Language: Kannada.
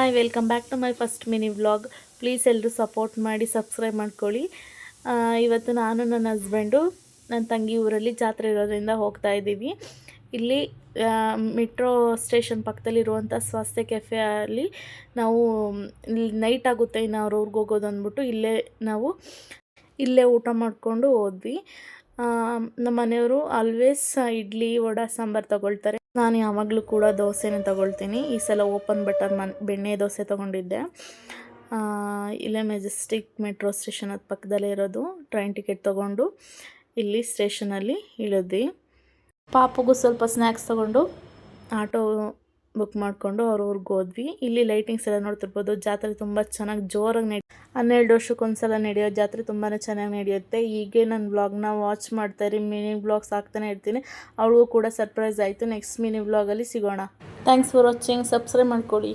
Hi welcome back to my first mini vlog. Please ಎಲ್ಲರೂ ಸಪೋರ್ಟ್ ಮಾಡಿ ಸಬ್ಸ್ಕ್ರೈಬ್ ಮಾಡ್ಕೊಳ್ಳಿ. ಇವತ್ತು ನಾನು ನನ್ನ ಹಸ್ಬೆಂಡು ನನ್ನ ತಂಗಿ ಊರಲ್ಲಿ ಜಾತ್ರೆ ಇರೋದ್ರಿಂದ ಹೋಗ್ತಾ ಇದ್ದೀವಿ. ಇಲ್ಲಿ ಮೆಟ್ರೋ ಸ್ಟೇಷನ್ ಪಕ್ಕದಲ್ಲಿರುವಂಥ ಸ್ವಾಸ್ಥ್ಯ ಕೆಫೆಯಲ್ಲಿ ನಾವು ನೈಟ್ ಆಗುತ್ತೆ ಇನ್ನು ಅವ್ರ ಊರಿಗೆ ಹೋಗೋದು ಅಂದ್ಬಿಟ್ಟು ಇಲ್ಲೇ ಊಟ ಮಾಡಿಕೊಂಡು ಹೋದ್ವಿ. ನಮ್ಮ ಮನೆಯವರು ಆಲ್ವೇಸ್ ಇಡ್ಲಿ ವಡೆ ಸಾಂಬಾರು ತೊಗೊಳ್ತಾರೆ. ನಾನು ಯಾವಾಗಲೂ ಕೂಡ ದೋಸೆನೇ ತೊಗೊಳ್ತೀನಿ. ಈ ಸಲ ಓಪನ್ ಬಟರ್ ಬೆಣ್ಣೆ ದೋಸೆ ತೊಗೊಂಡಿದ್ದೆ. ಇಲ್ಲೇ ಮೆಜೆಸ್ಟಿಕ್ ಮೆಟ್ರೋ ಸ್ಟೇಷನ್ ಅದು ಪಕ್ಕದಲ್ಲೇ ಇರೋದು. ಟ್ರೈನ್ ಟಿಕೆಟ್ ತೊಗೊಂಡು ಇಲ್ಲಿ ಸ್ಟೇಷನಲ್ಲಿ ಇಳಿದ್ವಿ. ಪಾಪುಗೂ ಸ್ವಲ್ಪ ಸ್ನ್ಯಾಕ್ಸ್ ತೊಗೊಂಡು ಆಟೋ ಬುಕ್ ಮಾಡಿಕೊಂಡು ಅವ್ರ ಊರಿಗೆ ಹೋದ್ವಿ. ಇಲ್ಲಿ ಲೈಟಿಂಗ್ಸ್ ಎಲ್ಲ ನೋಡ್ತಿರ್ಬೋದು. ಜಾತ್ರೆ ತುಂಬ ಚೆನ್ನಾಗಿ ಜೋರಾಗಿ 12 ವರ್ಷಕ್ಕೊಂದ್ಸಲ ನಡೆಯೋ ಜಾತ್ರೆ ತುಂಬಾ ಚೆನ್ನಾಗಿ ನಡೆಯುತ್ತೆ. ಹೀಗೆ ನನ್ನ ವ್ಲಾಗ್ನ ವಾಚ್ ಮಾಡ್ತಾಯಿರಿ. ಮಿನಿ ವ್ಲಾಗ್ಸ್ ಹಾಕ್ತಾನೆ ಇರ್ತೀನಿ. ಅವಳಿಗೂ ಕೂಡ ಸರ್ಪ್ರೈಸ್ ಆಯಿತು. ನೆಕ್ಸ್ಟ್ ಮಿನಿ ವ್ಲಾಗಲ್ಲಿ ಸಿಗೋಣ. Thanks for watching. ಸಬ್ಸ್ಕ್ರೈಬ್ ಮಾಡ್ಕೊಳ್ಳಿ.